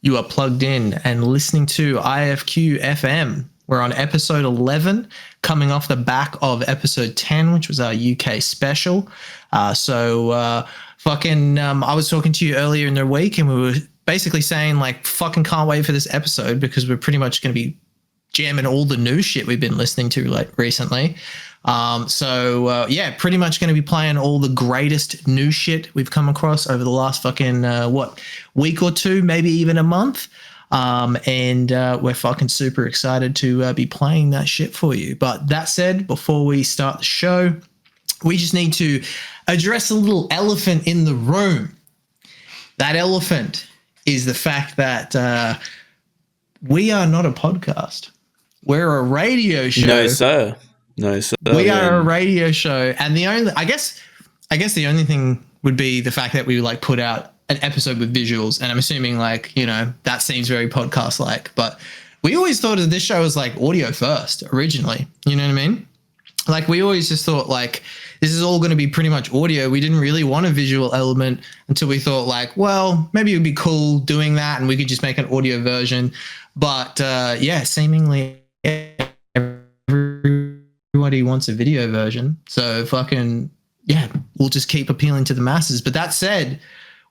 You are plugged in and listening to Ifqfm. We're on episode 11, coming off the back of episode 10, which was our UK special. I was talking to you earlier in the week, and we were basically saying, like, fucking can't wait for this episode because we're pretty much going to be jamming all the new shit we've been listening to like recently. Pretty much going to be playing all the greatest new shit we've come across over the last week or two, maybe even a month. We're fucking super excited to be playing that shit for you. But that said, before we start the show, we just need to address a little elephant in the room. That elephant is the fact that we are not a podcast. We're a radio show. No, sir. We are a radio show, and I guess the only thing would be the fact that we like put out an episode with visuals, and I'm assuming that seems very podcast like, but we always thought of this show as like audio first originally. You know what I mean? Like we always just thought like this is all going to be pretty much audio. We didn't really want a visual element until we thought like, well, maybe it would be cool doing that, and we could just make an audio version. But seemingly everybody wants a video version, so we'll just keep appealing to the masses. But that said,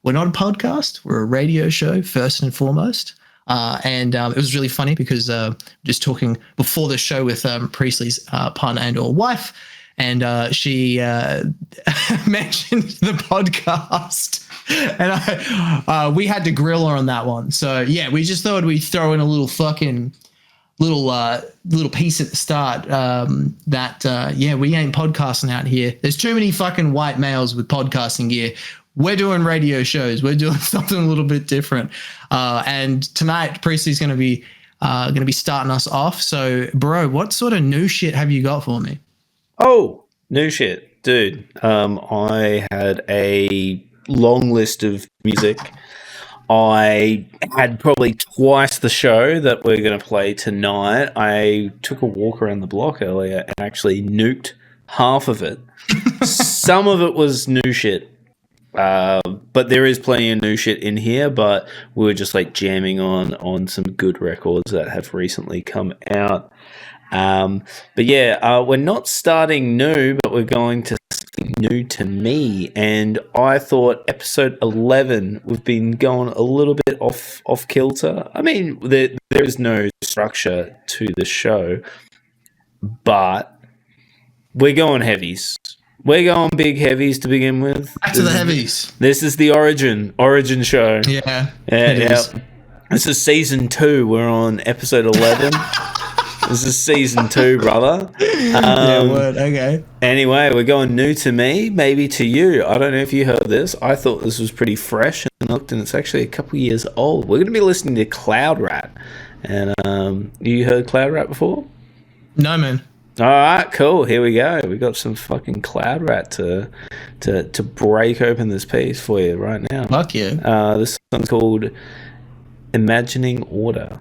we're not a podcast, we're a radio show first and foremost. It was really funny because just talking before the show with Priestley's partner and or wife, and she mentioned the podcast, and we had to grill her on that one. So yeah, we just thought we'd throw in a little little piece at the start we ain't podcasting out here. There's too many fucking white males with podcasting gear. We're doing radio shows. We're doing something a little bit different. And tonight, Priestley's going to be starting us off. So, bro, what sort of new shit have you got for me? Oh, new shit, dude. I had a long list of music. I had probably twice the show that we're going to play tonight. I took a walk around the block earlier and actually nuked half of it. Some of it was new shit. But there is plenty of new shit in here, but we were just like jamming on some good records that have recently come out. We're not starting new, but we're going to something new to me. And I thought episode 11, we've been going a little bit off kilter. I mean, there is no structure to the show, but we're going heavies. We're going big heavies to begin with. Back to the heavies. This is the origin show. Yeah. This is season 2. We're on episode 11. This is season 2, brother. Okay. Anyway, we're going new to me, maybe to you. I don't know if you heard this. I thought this was pretty fresh and looked, and it's actually a couple years old. We're going to be listening to Cloud Rat. And you heard Cloud Rat before? No, man. All right, cool. Here we go. We got some fucking Cloud Rat to break open this piece for you right now. Fuck yeah. This song's called Imagining Order.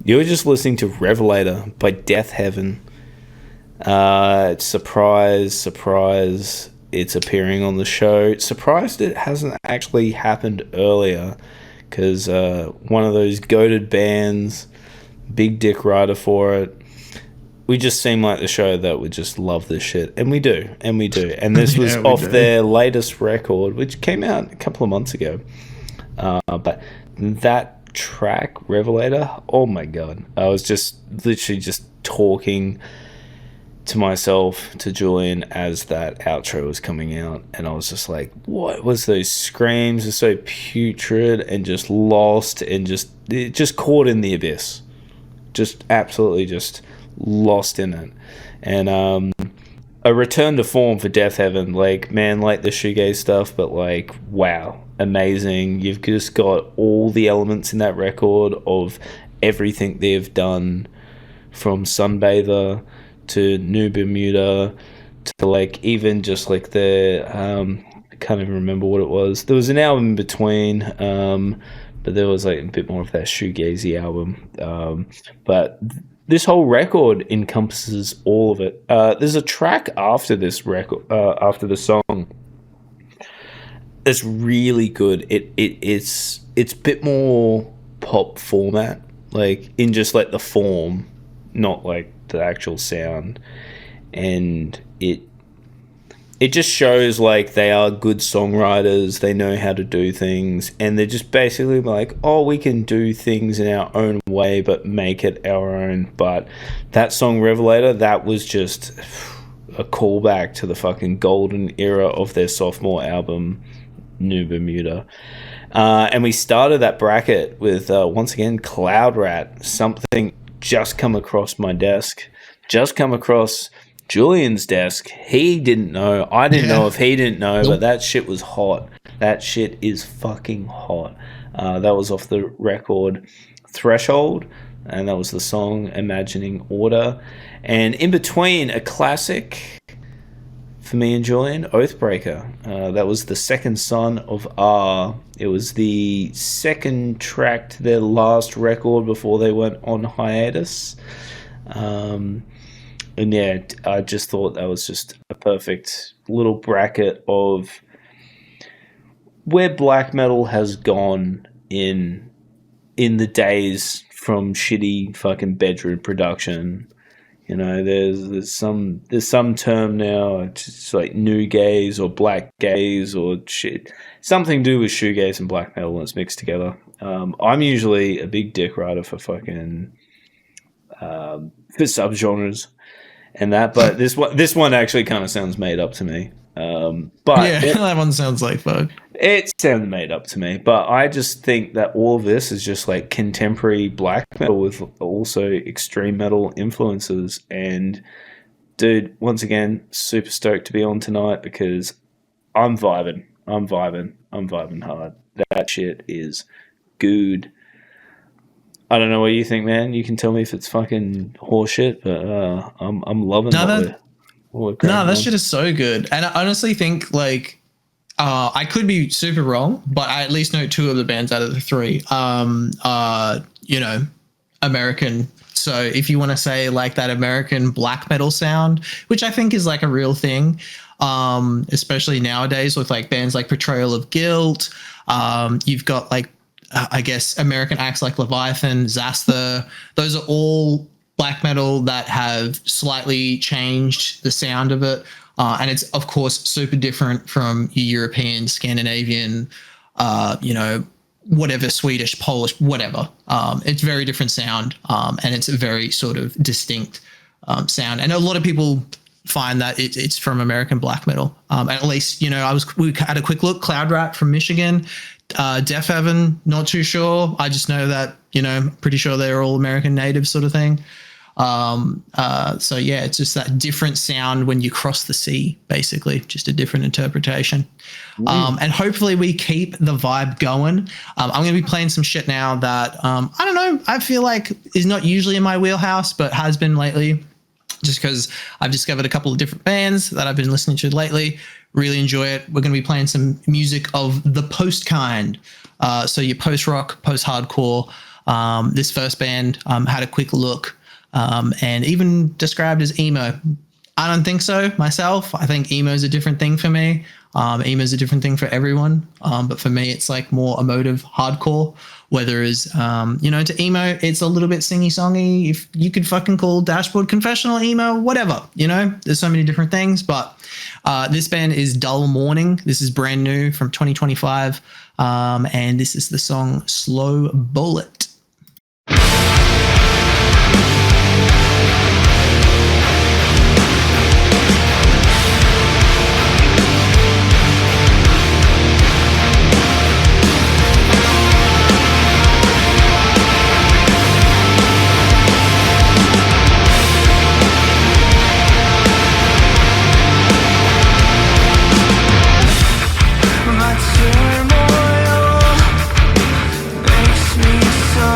You're just listening to Revelator by Death Heaven. Surprise, it's appearing on the show. Surprised it hasn't actually happened earlier, because one of those goated bands, big dick rider for it. We just seem like the show that would just love this shit, and we do. And this was off their latest record, which came out a couple of months ago. But that track, Revelator, oh my god, I was just literally just talking to myself, to Julian, as that outro was coming out, and I was just like, what was those screams? Are so putrid and just lost and just caught in the abyss, just absolutely just lost in it. And a return to form for Death Heaven, like, man, like the shoegaze stuff, but like, wow, amazing. You've just got all the elements in that record of everything they've done, from Sunbather to New Bermuda to like even just like the I can't even remember what it was. There was an album in between, but there was like a bit more of that shoegazy album. But this whole record encompasses all of it. There's a track after this record, after the song, that's really good. It's a bit more pop format, like in just like the form, not like the actual sound, and it just shows like they are good songwriters. They know how to do things, and they're just basically like, oh, we can do things in our own way but make it our own. But that song Revelator, that was just a callback to the fucking golden era of their sophomore album New Bermuda. And we started that bracket with once again Cloud Rat, something just come across my desk, just come across Julian's desk. He didn't know. I didn't know if he didn't know, but that shit was hot. That shit is fucking hot. That was off the record Threshold, and that was the song Imagining Order. And in between, a classic for me and Julian, Oathbreaker. That was the second son of R. It was the second track to their last record before they went on hiatus. And yeah, I just thought that was just a perfect little bracket of where black metal has gone in the days from shitty fucking bedroom production. You know, there's some term now, it's like new gaze or black gaze or shit, something to do with shoegaze and black metal, and it's mixed together. I'm usually a big dick rider for fucking for subgenres and that, but this one actually kind of sounds made up to me. But yeah, that one sounds like fuck. It sounds made up to me, but I just think that all of this is just like contemporary black metal with also extreme metal influences. And dude, once again, super stoked to be on tonight because I'm vibing hard. That shit is good. I don't know what you think, man. You can tell me if it's fucking horseshit, but I'm loving that. That shit is so good. And I honestly think like I could be super wrong, but I at least know two of the bands out of the three are, you know, American. So if you want to say like that American black metal sound, which I think is like a real thing, especially nowadays with like bands like Portrayal of Guilt, you've got like, I guess American acts like Leviathan, Zasther. Those are all black metal that have slightly changed the sound of it. And it's, of course, super different from your European, Scandinavian, you know, whatever, Swedish, Polish, whatever. It's very different sound, and it's a very sort of distinct sound. And a lot of people find that it's from American black metal. At least, you know, we had a quick look. Cloud Rat from Michigan, Death Heaven, not too sure. I just know that, you know, pretty sure they're all American natives sort of thing. So yeah, it's just that different sound when you cross the sea, basically, just a different interpretation. And hopefully we keep the vibe going. I'm going to be playing some shit now that, I don't know, I feel like is not usually in my wheelhouse, but has been lately, just because I've discovered a couple of different bands that I've been listening to lately. Really enjoy it. We're going to be playing some music of the post kind. So your post rock, post hardcore, This first band had a quick look and even described as emo. I don't think so myself. I think emo is a different thing for me. Emo is a different thing for everyone. But for me, it's like more emotive hardcore. Whereas, to emo, it's a little bit singy-songy. If you could fucking call Dashboard Confessional emo, whatever, there's so many different things. But this band is Dull Mourning. This is brand new from 2025. And this is the song Slow Bullet. My turmoil makes me so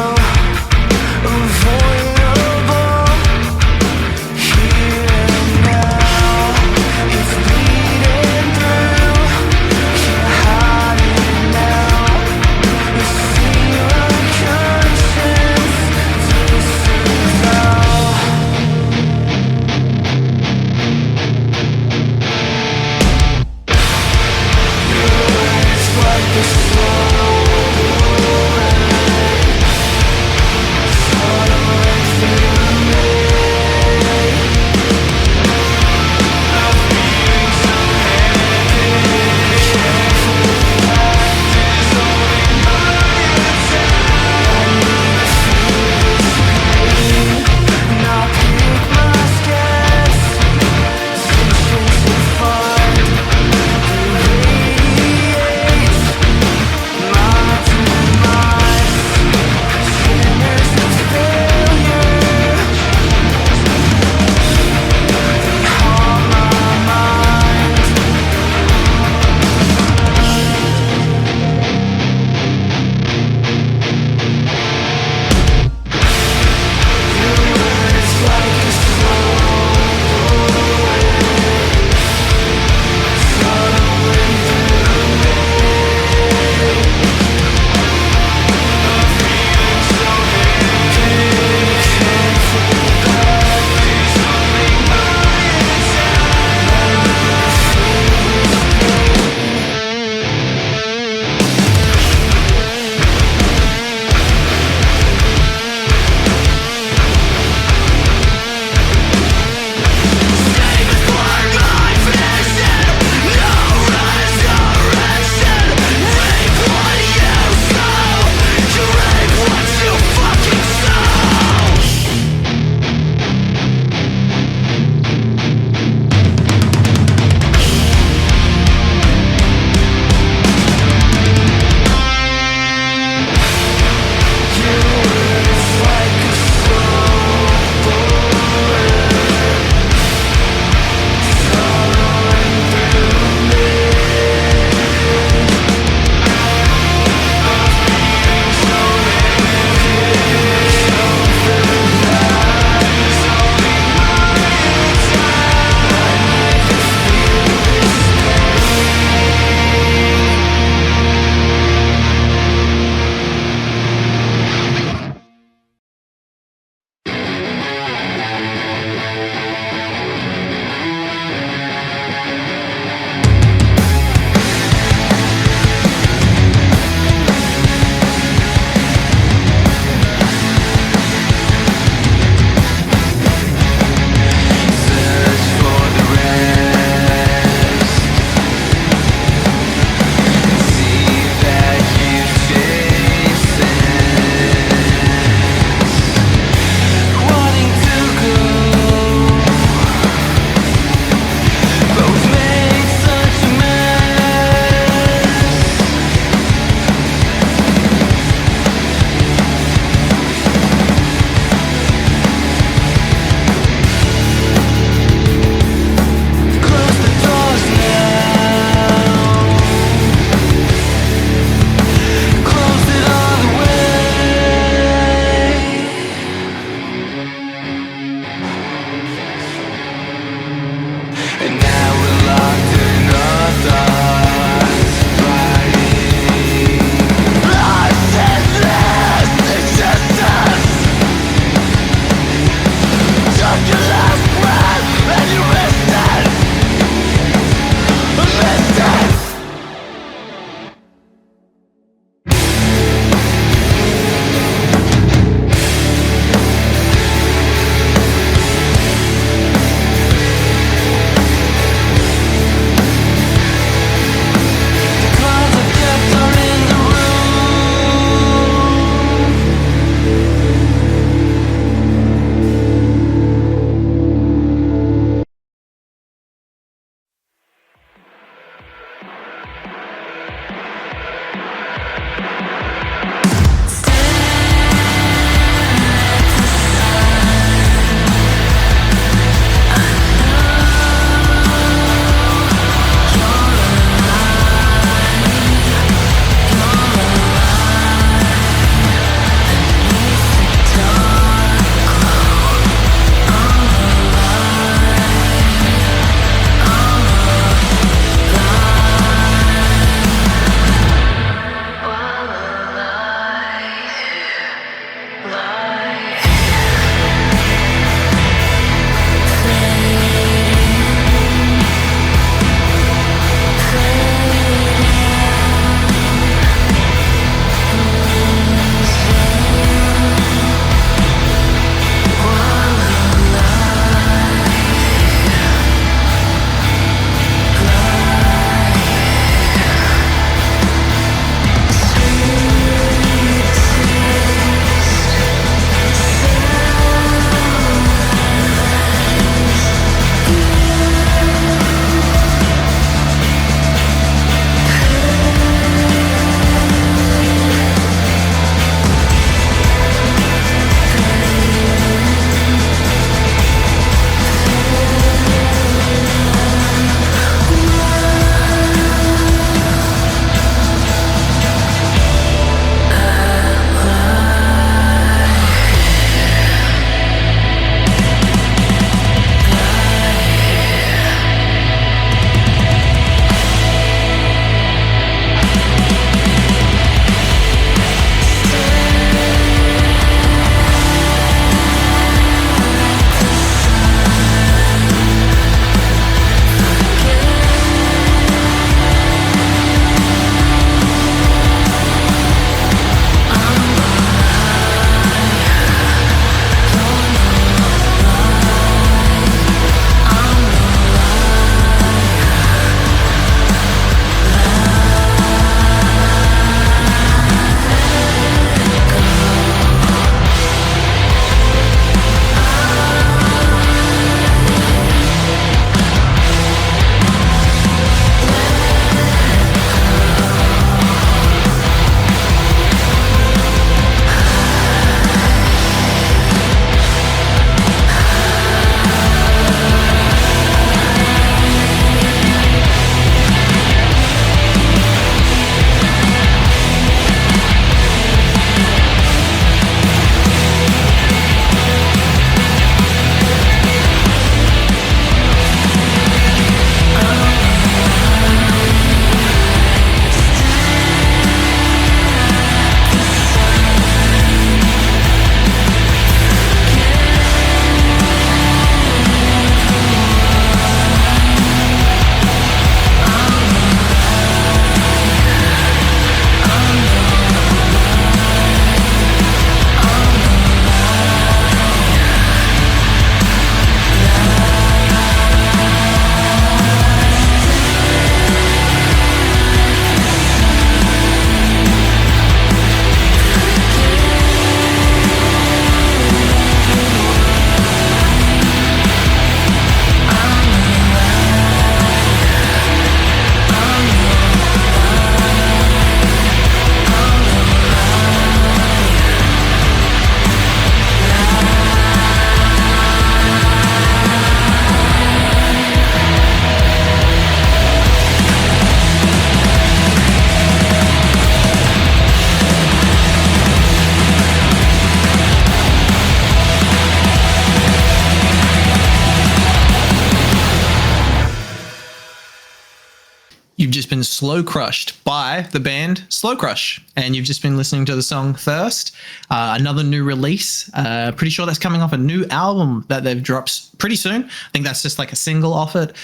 You've just been slow crushed by the band Slow Crush, and you've just been listening to the song Thirst, another new release. Pretty sure that's coming off a new album that they've dropped pretty soon. I think that's just like a single off it.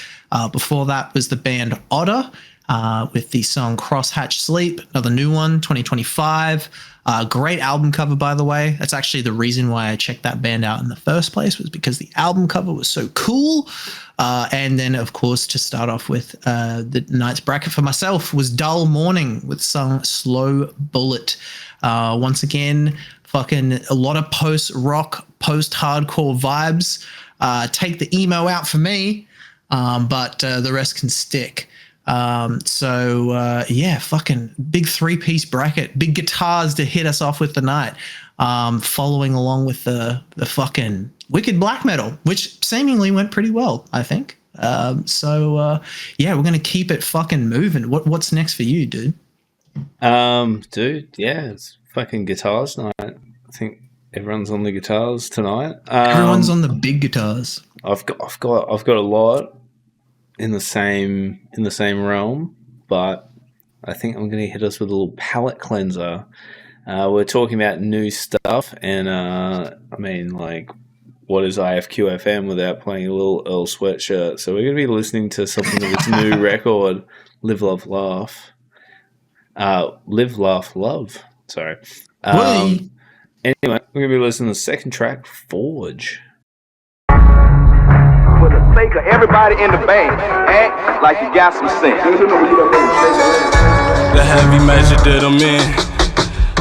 Before that was the band Otter with the song Crosshatch Sleep, another new one, 2025. Great album cover, by the way. That's actually the reason why I checked that band out in the first place, was because the album cover was so cool. And then, of course, to start off with, the night's bracket for myself was Dull Mourning with song Slow Bullet. Once again, fucking a lot of post-rock, post-hardcore vibes. Take the emo out for me, but the rest can stick. Yeah, fucking big 3-piece bracket, big guitars to hit us off with the night. Following along with the fucking wicked black metal, which seemingly went pretty well, I think. Yeah, we're gonna keep it fucking moving. What's next for you, dude? Dude, yeah, it's fucking guitars night. I think everyone's on the guitars tonight. Everyone's on the big guitars. I've got a lot in the same realm, but I think I'm going to hit us with a little palate cleanser. We're talking about new stuff, and I mean, like, what is Ifqfm without playing a little Earl Sweatshirt? So we're going to be listening to something of its new record, Live, Love, Laugh. Live, Laugh, Love. Sorry. Anyway, we're going to be listening to the second track, Forge. For the sake of everybody in the band, act like you got some sense. The heavy measure did them in.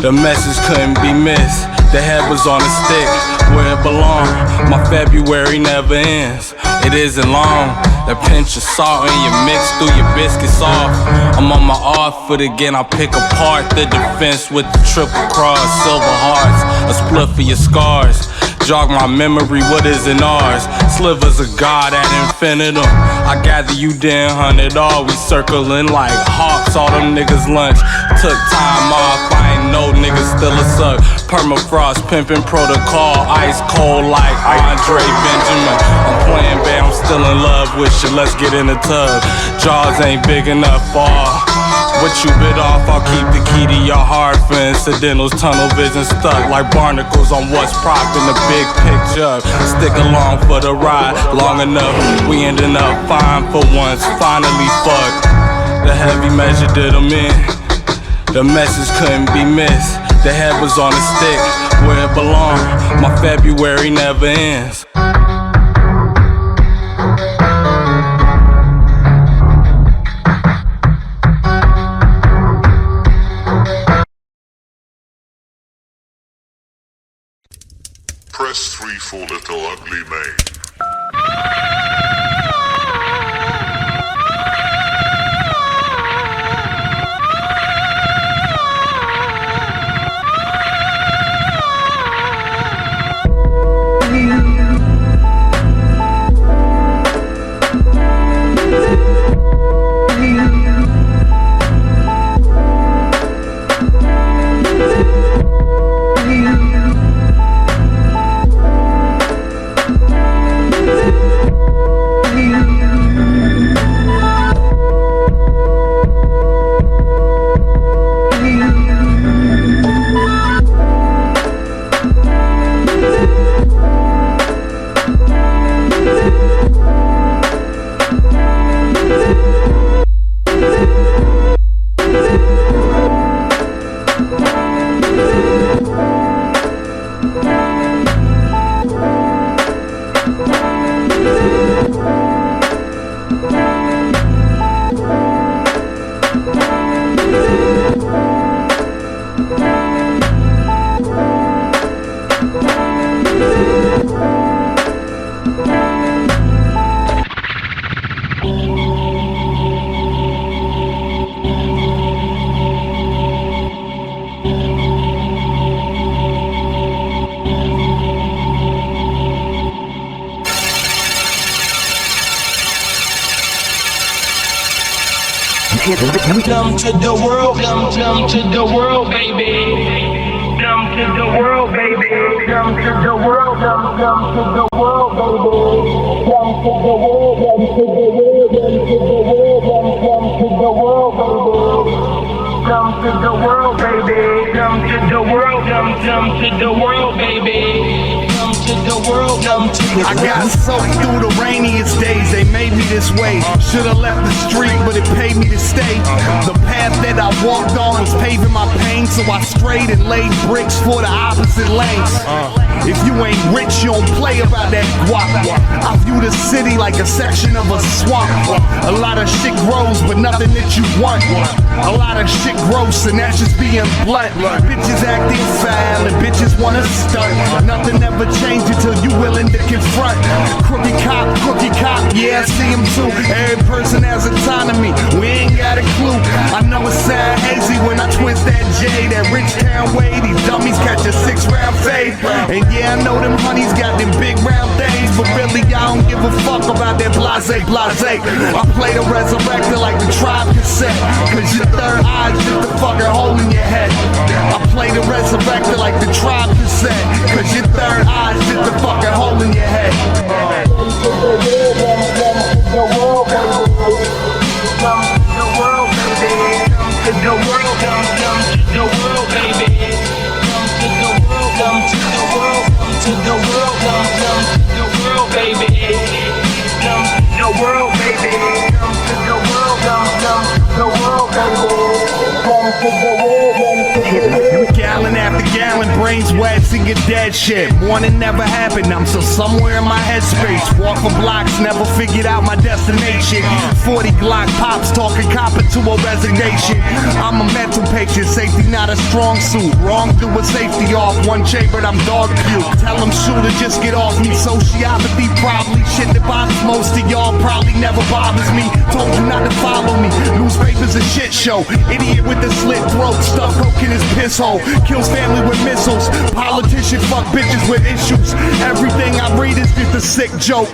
The message couldn't be missed. The head was on a stick where it belonged. My February never ends. It isn't long. That pinch of salt and you mix through your biscuits off. I'm on my off foot again. I pick apart the defense with the triple cross, silver hearts, a split for your scars. Jog my memory, what isn't ours? Slivers of God at infinitum. I gather you didn't hunt it all. We circling like hawks, all them niggas lunch. Took time off, I ain't no niggas still a suck. Permafrost, pimpin' protocol, ice cold like Andre Benjamin. I'm playing bad, I'm still in love with you, let's get in the tub. Jaws ain't big enough for what you bit off, I'll keep the key to your heart for incidentals. Tunnel vision stuck like barnacles on what's propping the big picture. Stick along for the ride long enough, we ending up fine for once. Finally fucked. The heavy measure did them in. The message couldn't be missed. The head was on a stick where it belonged. My February never ends. Press 3 for little ugly maid. Dumb to the world, dumb to the world, baby. Dumb to the world, baby. Dumb to the world, dumb to the world, baby. Dumb to the world, dumb to the world, dumb to the world, dumb to the world. numb to the world, baby. Numb to the world, numb to the world. I got soaked through the rainiest days, they made me this way. Should've left the street, but it paid me to stay. The path that I walked on was paving my pain, so I strayed and laid bricks for the opposite lanes. If you ain't rich, you don't play about that guap. I view the city like a section of a swamp. A lot of shit grows, but nothing that you want. A lot of shit gross, and that's just being blunt. Bitches acting foul, and bitches wanna stunt. Nothing ever changes till you willing to confront. Crooked cop, yeah, I see him too. Every person has autonomy, we ain't got a clue. I know it sound hazy when I twist that J, that rich town way. These dummies catch a 6-round fade. And yeah, I know them honeys got them big round things, but really I don't give a fuck about that blase. I play the resurrector like the tribe cassette, cause your third eye's just a fucking hole in your head. I play the resurrector like the tribe cassette, cause your third eye's just a fucking hole in your head. The world, baby. Come to the world, baby. Come to the world, come to the world, baby. Come to the world, come to the world, come to the world, come to the world, baby. Come to the world, baby. Come to the world, come to the world, baby. Come to the world, come to the world. Gallon after gallon, brains wet, singing dead shit. Morning never happened, I'm still somewhere in my headspace. Walk for blocks, never figured out my destination. 40 Glock pops, talking copper to a resignation. I'm a mental patient, safety not a strong suit. Wrong doing safety off, one chambered, I'm dog puke. Tell them shooter, just get off me. Sociopathy, probably shit that bothers most of y'all, probably never bothers me. Told you not to follow me, newspapers a shit show. Idiot with the slit throat, stuck coke in his piss hole. Kills family with missiles, politician fuck bitches with issues. Everything I read is just a sick joke.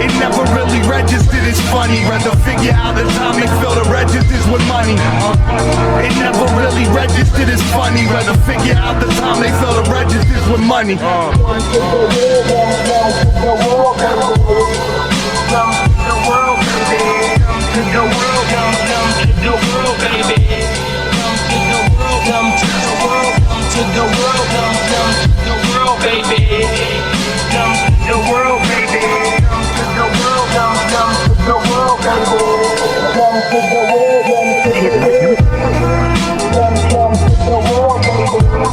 It never really registered as funny. Rather figure out the time they fill the registers with money. It never really registered as funny. Rather figure out the time they fill the registers with money. Come to the world, baby. Come to the world, come to the world, baby. Come to the world, come to the world, come to the world, come to the world, baby. Come to the world, baby. Come to the world, come to the world, baby. Come to the world, come to the world.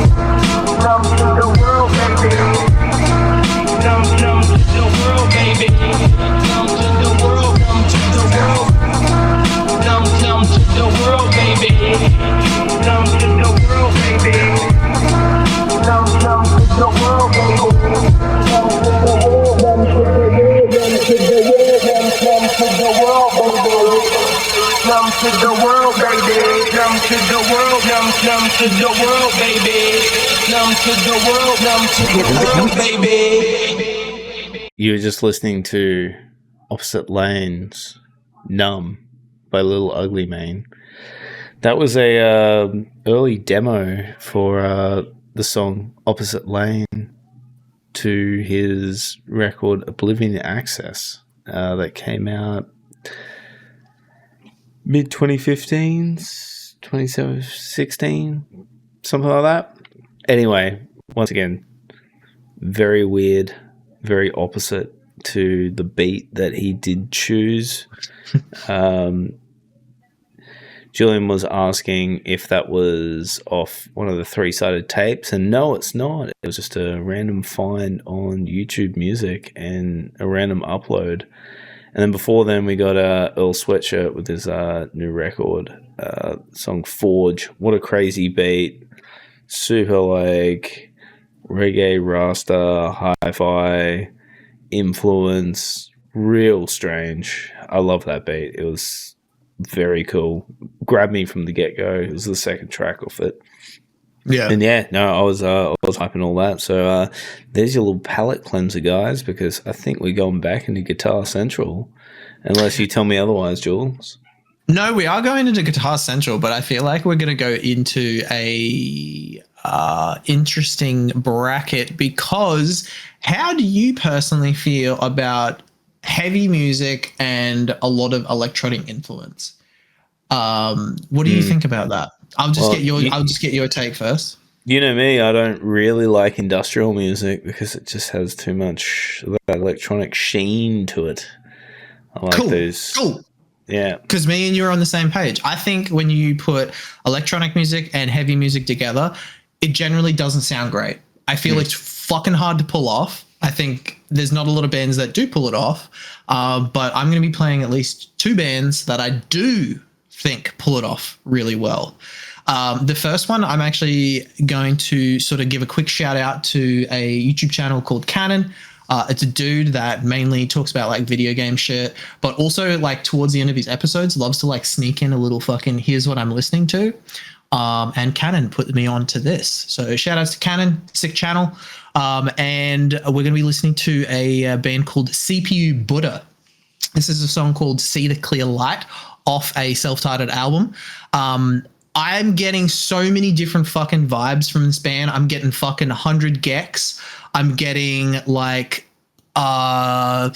Come to the world, baby. Come to the world, baby. Come to the world, baby. Come to the world, come to the world. Come to the world, baby. Come to the world, baby. Come to the world, baby. Come to the world, come to the world, come to the world, baby. Come to the world, come to the world, baby. Come to the world, come to the world, baby. You were just listening to Opposite Lanes, Numb by Little Ugly Mane. That was a early demo for the song Opposite Lane to his record Oblivion Access that came out mid-2015, 2016, something like that. Anyway, once again, very weird, very opposite to the beat that he did choose. Julian was asking if that was off one of the 3-sided tapes, and no, it's not. It was just a random find on YouTube Music and a random upload. And then before then, we got Earl Sweatshirt with his new record, song Forge. What a crazy beat. Super like reggae, rasta, hi-fi influence. Real strange. I love that beat. It was very cool. Grabbed me from the get-go. It was the second track off it. Yeah. And yeah, no, I was hyping all that. So there's your little palate cleanser, guys, because I think we're going back into Guitar Central, unless you tell me otherwise, Jules. No, we are going into Guitar Central, but I feel like we're going to go into a interesting bracket, because how do you personally feel about heavy music and a lot of electronic influence? What do you think about that? I'll just get your take first. You know me, I don't really like industrial music because it just has too much of that electronic sheen to it. I like those. Cool. Yeah. Because me and you are on the same page. I think when you put electronic music and heavy music together, it generally doesn't sound great. I feel it's fucking hard to pull off. I think there's not a lot of bands that do pull it off, but I'm going to be playing at least 2 bands that I do think pull it off really well. The first one, I'm actually going to sort of give a quick shout out to a YouTube channel called Canon. It's a dude that mainly talks about like video game shit, but also like towards the end of his episodes loves to like sneak in a little fucking here's what I'm listening to. And Canon put me on to this. So shout outs to Canon, sick channel. And we're going to be listening to a band called CPU Buddha. This is a song called See the Clear Light off a self-titled album. I'm getting so many different fucking vibes from this band. I'm getting fucking 100 Gex. I'm getting like, I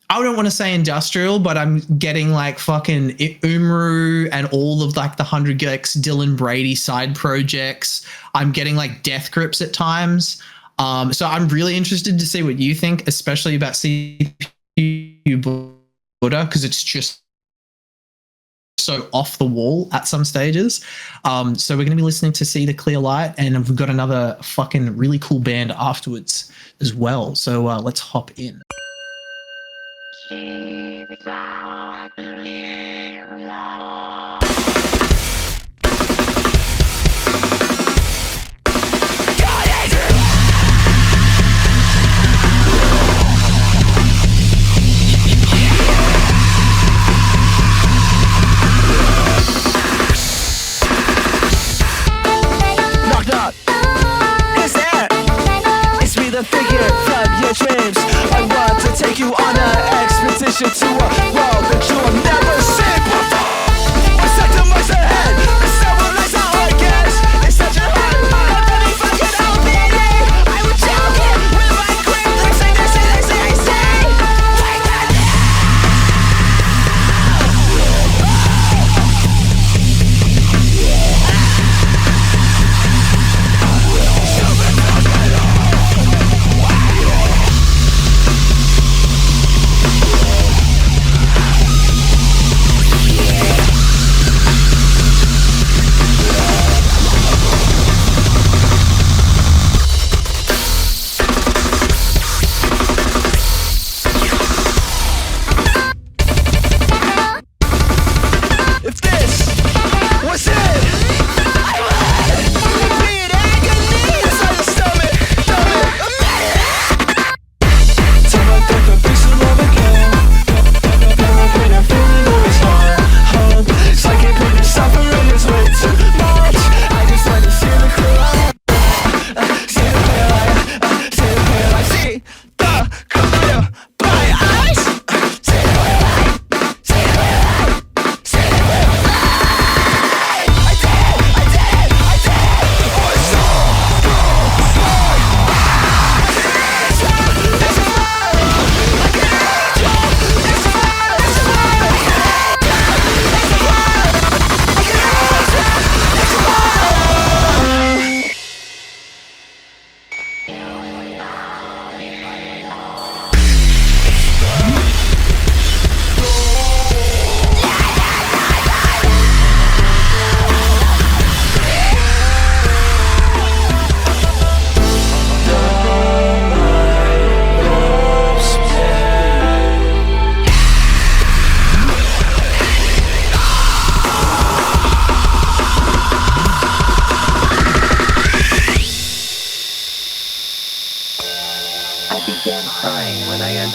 don't want to say industrial, but I'm getting like fucking Umru and all of like the 100 Gex Dylan Brady side projects. I'm getting like Death Grips at times. So I'm really interested to see what you think, especially about CPU Buddha, because it's just so off the wall at some stages. So we're going to be listening to See the Clear Light, and we've got another fucking really cool band afterwards as well. So let's hop in. The figure from your dreams. I want to take you on an expedition to a world that you have never seen before. A second marks ahead, the several lights are organs. It's such a hard part of any fucking opening. I would choke it with my grip. They say, like that.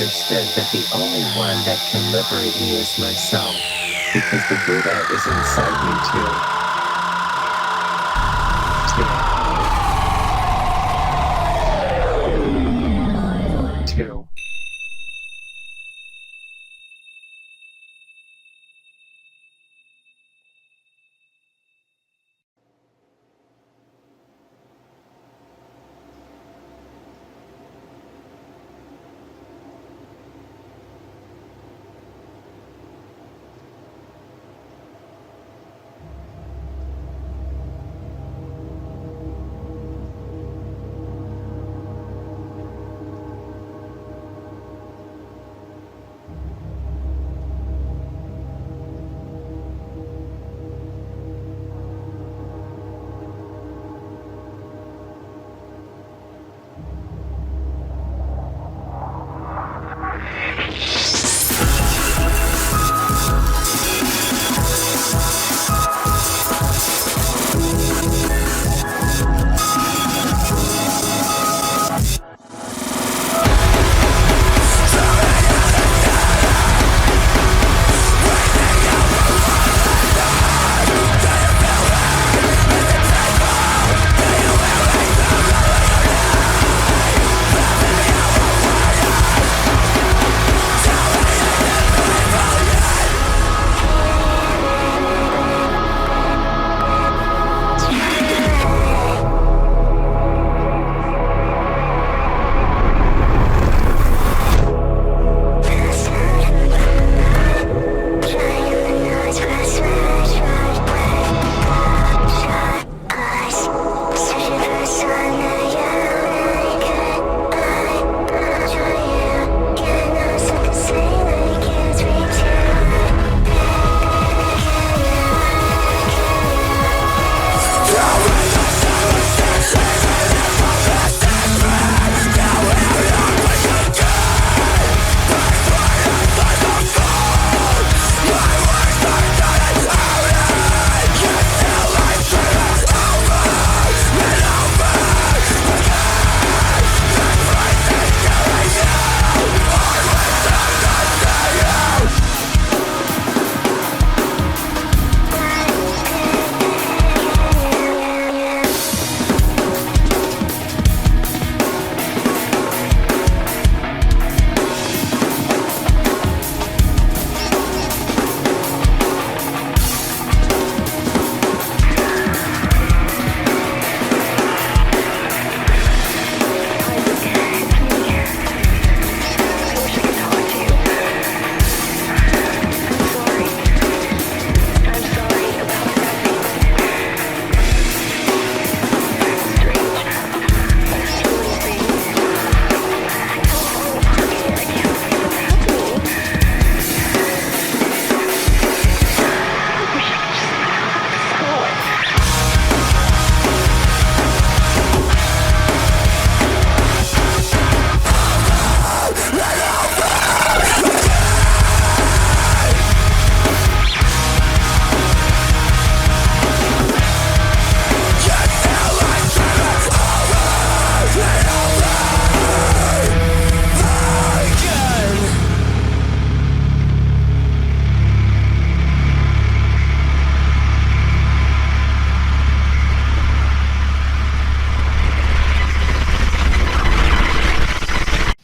understood that the only one that can liberate me is myself, because the Buddha is inside me too.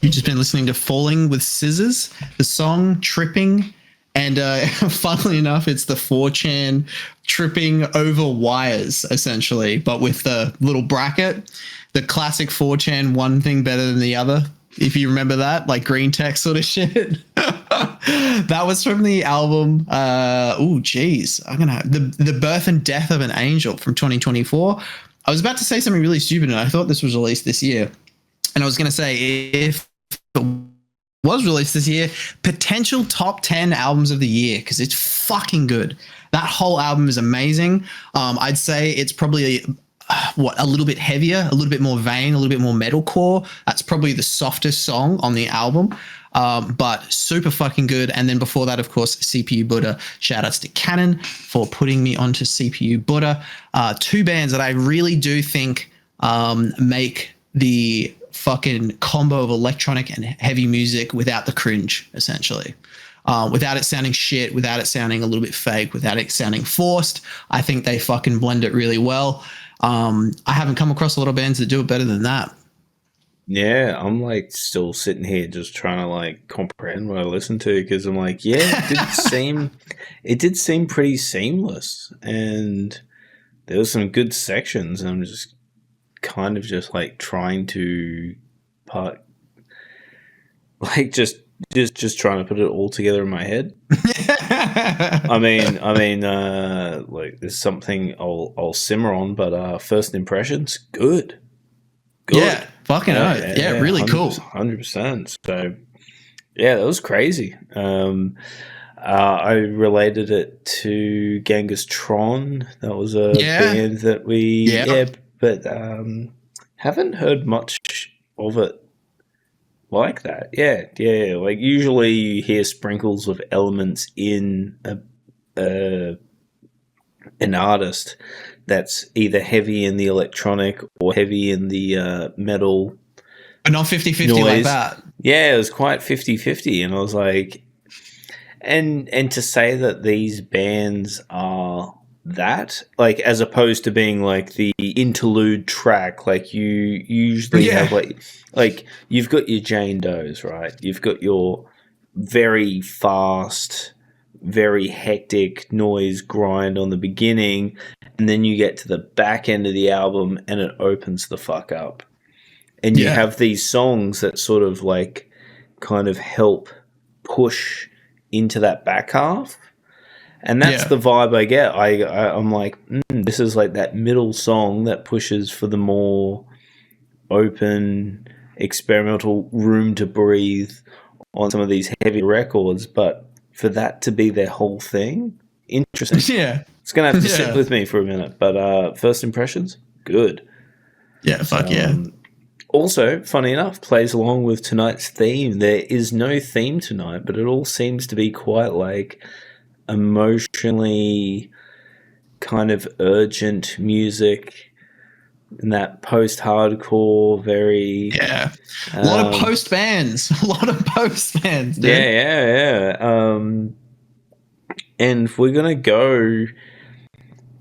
You've just been listening to Fallingwithscissors, the song Tripping. And funnily enough, it's the 4chan tripping over wires, essentially, but with the little bracket. The classic 4chan, one thing better than the other. If you remember that, like green text sort of shit. That was from the album. The Birth and Death of an Angel from 2024. I was about to say something really stupid, and I thought this was released this year. And I was going to say, if it was released this year, potential top 10 albums of the year, because it's fucking good. That whole album is amazing. I'd say it's probably a little bit heavier, a little bit more vain, a little bit more metalcore. That's probably the softest song on the album, but super fucking good. And then before that, of course, CPU Buddha. Shout outs to Canon for putting me onto CPU Buddha. Two bands that I really do think make the fucking combo of electronic and heavy music without the cringe, essentially. Without it sounding shit, without it sounding a little bit fake, without it sounding forced. I think they fucking blend it really well. I haven't come across a lot of bands that do it better than that. Yeah, I'm like still sitting here just trying to like comprehend what I listened to, because I'm like, yeah, it did seem pretty seamless, and there was some good sections, and I'm just kind of just like trying to just trying to put it all together in my head. I mean, like there's something I'll simmer on, but first impressions, good. Yeah, fucking yeah, really cool. 100%. So yeah, that was crazy. I related it to Genghis Tron. That was a band that but haven't heard much of it like that. Yeah. Like usually you hear sprinkles of elements in an artist that's either heavy in the electronic or heavy in the metal. But not 50-50 like that. Yeah, it was quite 50-50. And I was like, and to say that these bands are that, like, as opposed to being like the interlude track, like you usually have like you've got your Jane Does, right? You've got your very fast, very hectic noise grind on the beginning, and then you get to the back end of the album and it opens the fuck up. And you have these songs that sort of like kind of help push into that back half. And that's the vibe I get. I'm like, this is like that middle song that pushes for the more open, experimental room to breathe on some of these heavy records. But for that to be their whole thing, interesting. Yeah. It's going to have to sit with me for a minute. But first impressions, good. Yeah, fuck yeah. Also, funny enough, plays along with tonight's theme. There is no theme tonight, but it all seems to be quite like emotionally kind of urgent music, and that post-hardcore, very a lot of post bands, dude. And we're gonna go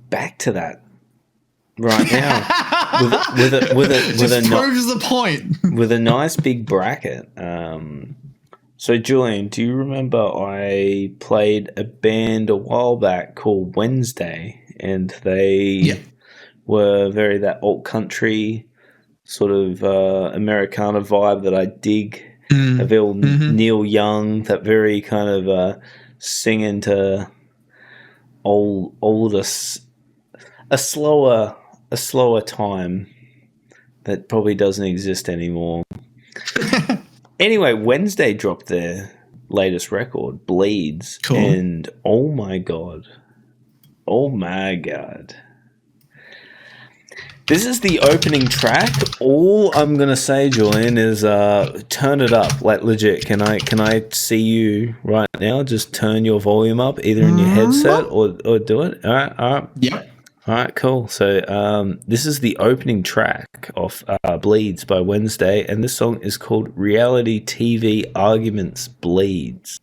back to that right now with a proves the point with a nice big bracket. So, Julian, do you remember I played a band a while back called Wednesday, and they were very that alt country sort of Americana vibe that I dig. A real Neil Young, that very kind of singing to a slower time that probably doesn't exist anymore. Anyway, Wednesday dropped their latest record, Bleeds. Cool. And oh my god. This is the opening track. All I'm going to say, Julian, is turn it up, like legit. Can I see you right now? Just turn your volume up, either in your headset or do it. All right. Yep. All right, cool. So this is the opening track of Bleeds by Wednesday, and this song is called Reality TV Arguments Bleeds.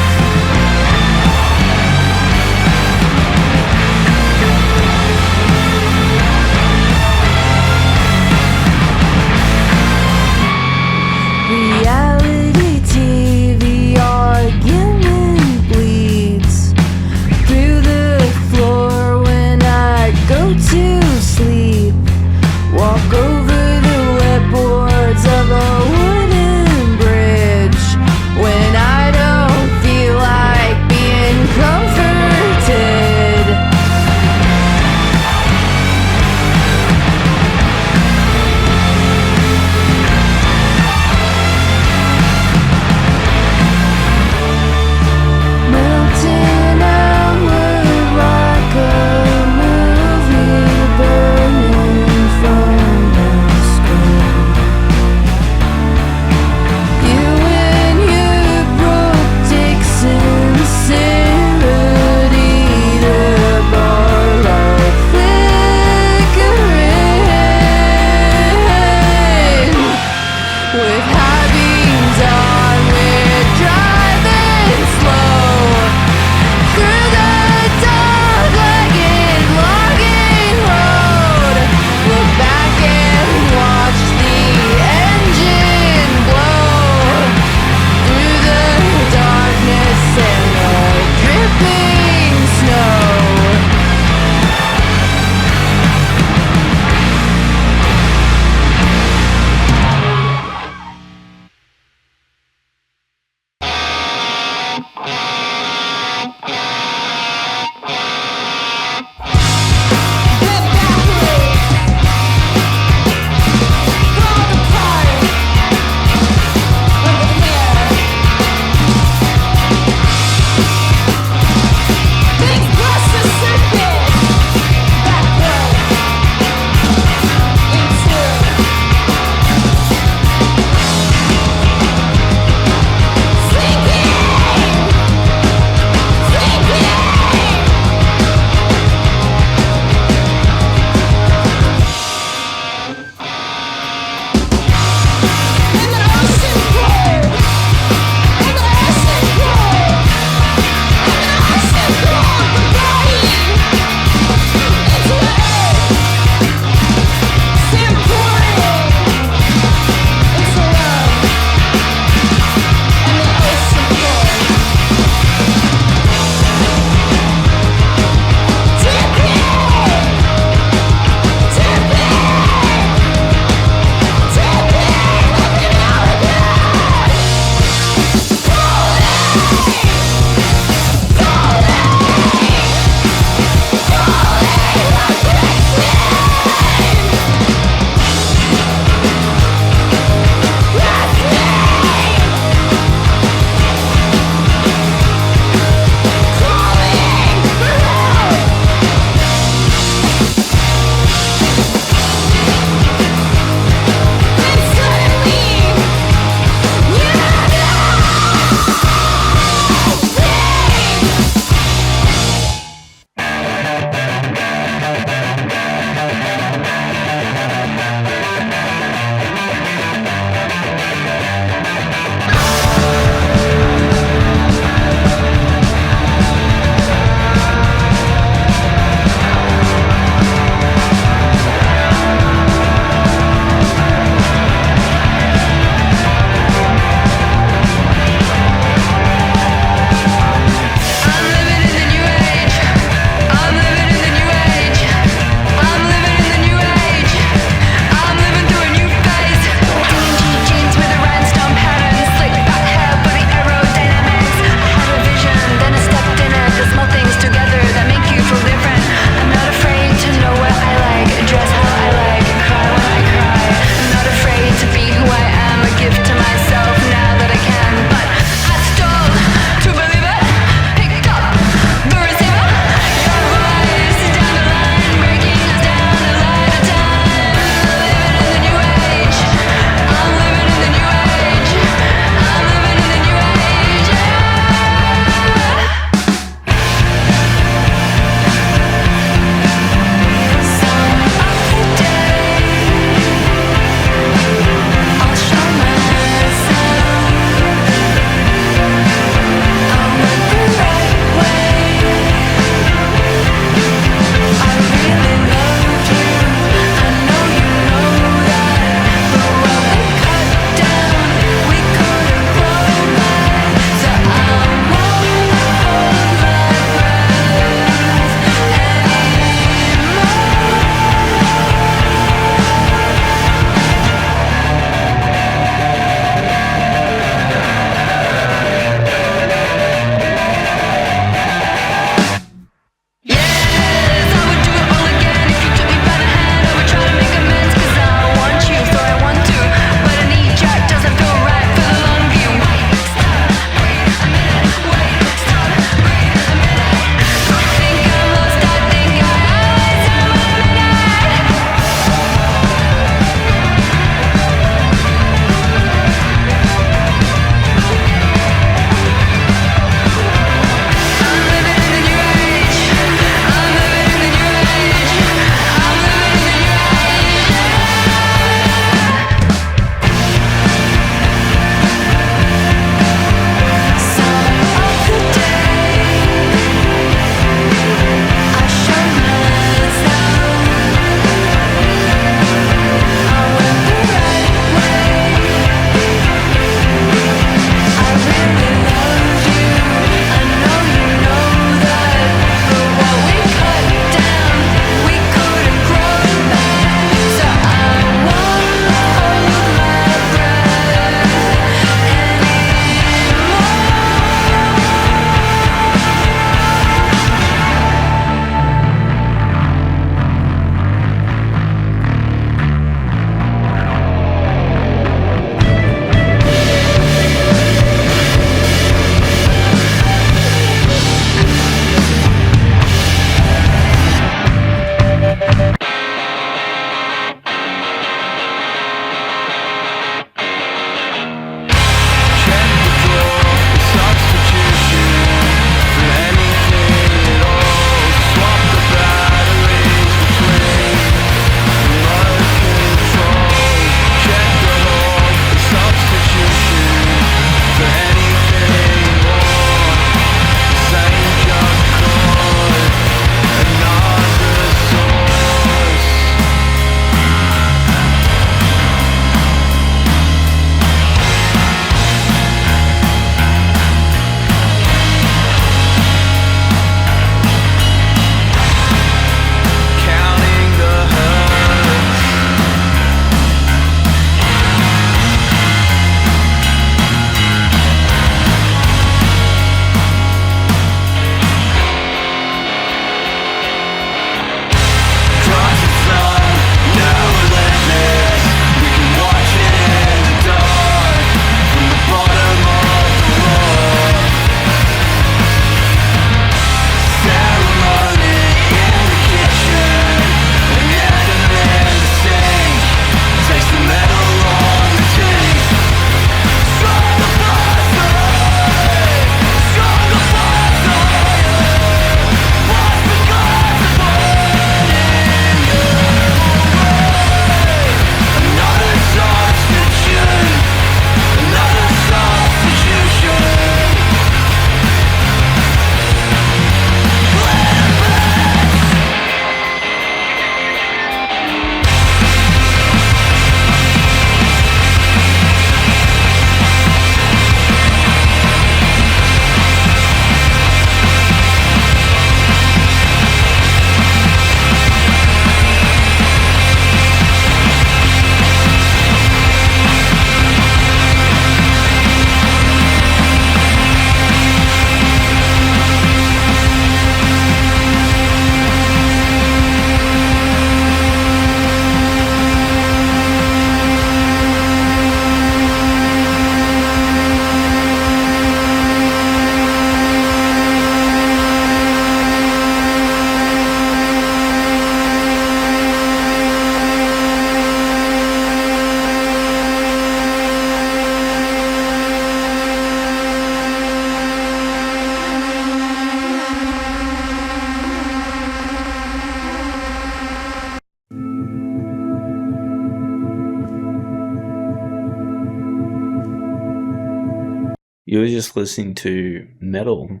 were just listening to Metal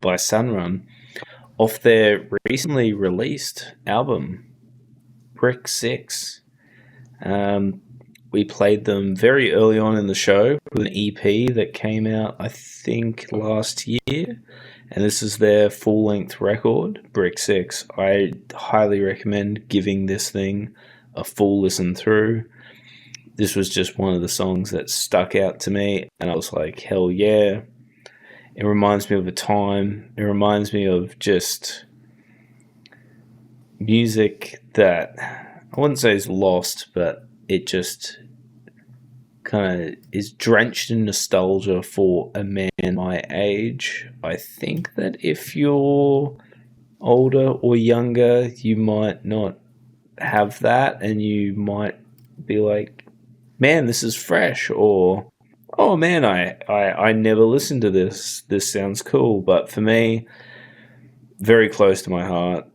by Sunrun off their recently released album, Brick 6. We played them very early on in the show with an EP that came out, I think, last year. And this is their full-length record, Brick 6. I highly recommend giving this thing a full listen through. This was just one of the songs that stuck out to me, and I was like, hell yeah. It reminds me of a time. It reminds me of just music that I wouldn't say is lost, but it just kind of is drenched in nostalgia for a man my age. I think that if you're older or younger, you might not have that, and you might be like, man, this is fresh, or oh man, I never listened to this. This sounds cool. But for me, very close to my heart.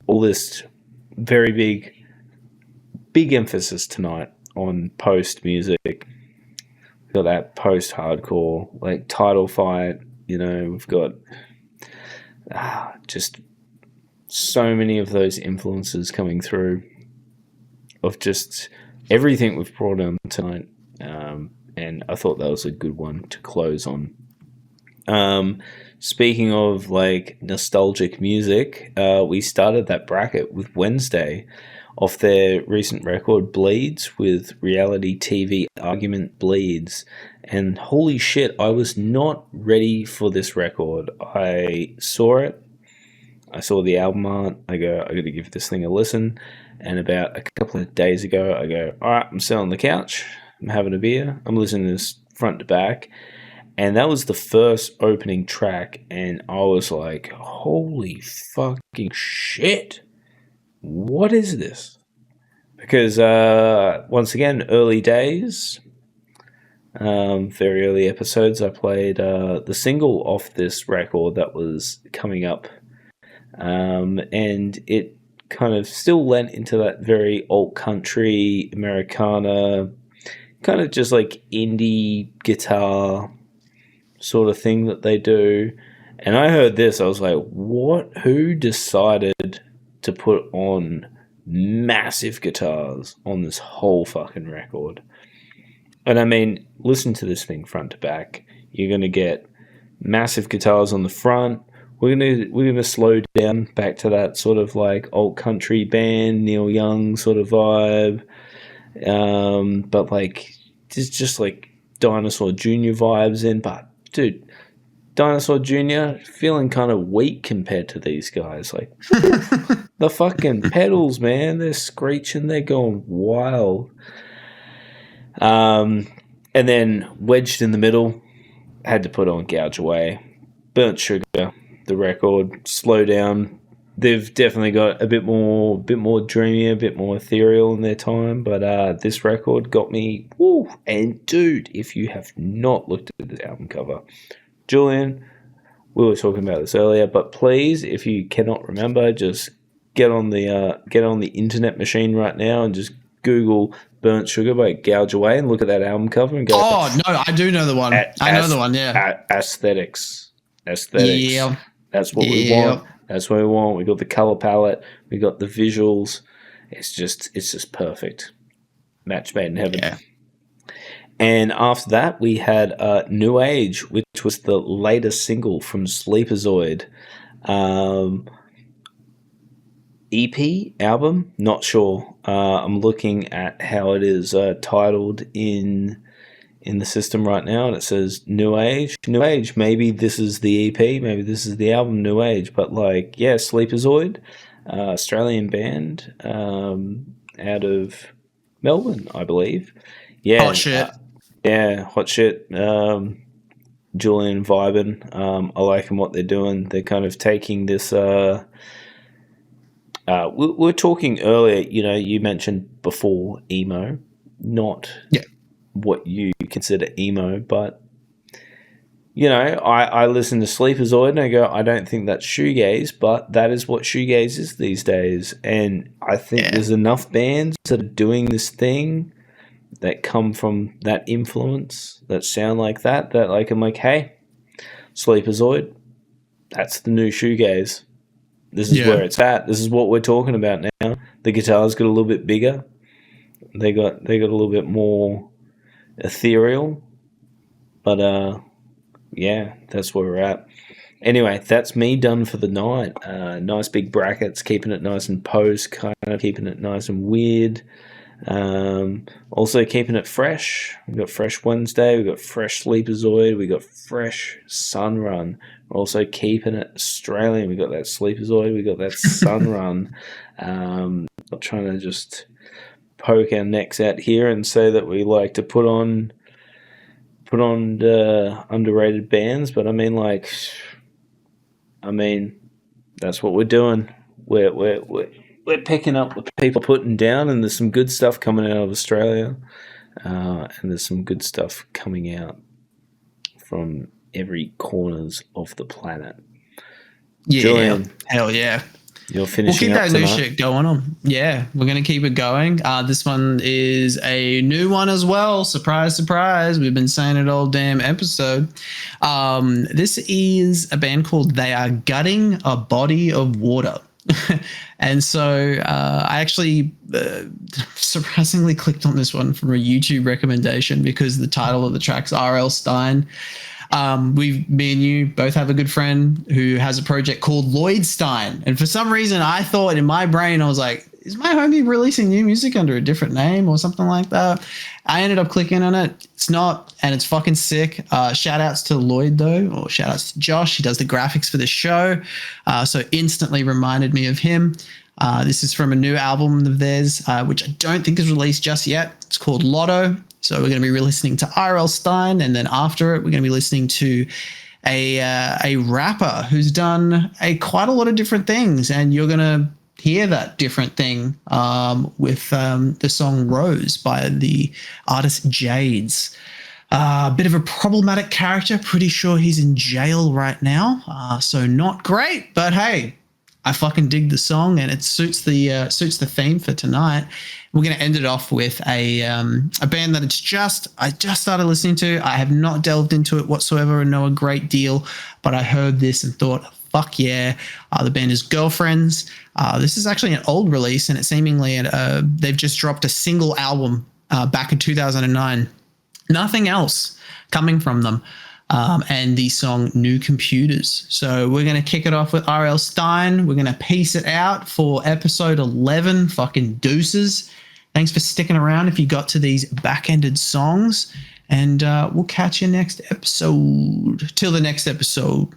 All this very big emphasis tonight on post music. We've got that post hardcore, like Title Fight, we've got just so many of those influences coming through of just everything we've brought on tonight. And I thought that was a good one to close on. Speaking of like nostalgic music, we started that bracket with Wednesday off their recent record Bleeds with reality TV Argument Bleeds. And holy shit, I was not ready for this record. I saw it. I saw the album art. I got to give this thing a listen. And about a couple of days ago, I go, all right, I'm sitting on the couch. I'm having a beer. I'm listening to this front to back. And that was the first opening track. And I was like, holy fucking shit. What is this? Because, once again, early days, very early episodes, I played the single off this record that was coming up. And it kind of still lent into that very alt country, Americana, kind of just like indie guitar sort of thing that they do. And I heard this, I was like, what? Who decided to put on massive guitars on this whole fucking record? And I mean, listen to this thing front to back. You're going to get massive guitars on the front. We're gonna slow down back to that sort of like alt country band, Neil Young sort of vibe. But like there's just like Dinosaur Jr. vibes in. But dude, Dinosaur Jr. feeling kind of weak compared to these guys. Like the fucking pedals, man, they're screeching, they're going wild. And then wedged in the middle, had to put on Gouge Away, Burnt Sugar. The record, Slow Down. They've definitely got a bit more dreamy, a bit more ethereal in their time. But this record got me. Woo! And dude, if you have not looked at the album cover, Julian, we were talking about this earlier. But please, if you cannot remember, just get on the internet machine right now and just Google Burnt Sugar by Gouge Away and look at that album cover and go. Oh no, I do know the one. I know the one. Yeah. Aesthetics. Yeah. That's what we want. That's what we want. We got the color palette. We got the visuals. It's just perfect. Match made in heaven. Yeah. And after that, we had New Age, which was the latest single from Sleepazoid. EP album, not sure. I'm looking at how it is titled in the system right now, and it says New Age. New Age, maybe this is the EP, maybe this is the album New Age, but like, yeah, Sleepazoid, Australian band, out of Melbourne, I believe. Yeah. Hot shit. Hot shit. Julian vibing. I like them what they're doing. They're kind of taking this, we were talking earlier, you mentioned before emo, not what you consider emo, but I listen to Sleepazoid and I go, I don't think that's shoegaze, but that is what shoegaze is these days. And I think there's enough bands that are doing this thing that come from that influence, that sound like that like I'm like, hey, Sleeperzoid, that's the new shoegaze. This is where it's at. This is what we're talking about now. The guitars got a little bit bigger. They got a little bit more ethereal. But yeah, that's where we're at. Anyway, that's me done for the night. Nice big brackets, keeping it nice and post, kind of keeping it nice and weird. Also keeping it fresh. We've got Fresh Wednesday, we've got Fresh Sleeperzoid, we've got Fresh Sunrun. We're also keeping it Australian. We've got that Sleeperzoid, we've got that Sunrun. Not trying to just poke our necks out here and say that we like to put on the underrated bands, but I mean that's what we're doing. We're picking up what people are putting down, and there's some good stuff coming out of Australia, and there's some good stuff coming out from every corners of the planet. Yeah, Julian, hell yeah. You're finishing we'll up keep that tonight. new shit going on. Yeah, we're going to keep it going. This one is a new one as well. Surprise, surprise. We've been saying it all damn episode. This is a band called They Are Gutting a Body of Water. And so I actually surprisingly clicked on this one from a YouTube recommendation because the title of the track's R.L. Stine. Me and you both have a good friend who has a project called Lloyd Stine. And for some reason, I thought in my brain, I was like, is my homie releasing new music under a different name or something like that? I ended up clicking on it. It's not, and it's fucking sick. Shout outs to Lloyd though, or shout outs to Josh. He does the graphics for the show. So instantly reminded me of him. This is from a new album of theirs, which I don't think is released just yet. It's called Lotto. So we're going to be listening to R.L. Stine, and then after it, we're going to be listening to a rapper who's done quite a lot of different things, and you're going to hear that different thing with the song Rose by the artist Jaydes. A bit of a problematic character. Pretty sure he's in jail right now, so not great. But hey, I fucking dig the song, and it suits the theme for tonight. We're going to end it off with a band that I just started listening to. I have not delved into it whatsoever and know a great deal, but I heard this and thought, fuck yeah. The band is Girlfriends. This is actually an old release, and it seemingly they've just dropped a single album back in 2009. Nothing else coming from them. And the song New Computers. So we're going to kick it off with R.L. Stine. We're going to piece it out for episode 11. Fucking deuces. Thanks for sticking around if you got to these back-ended songs. And we'll catch you next episode. Till the next episode.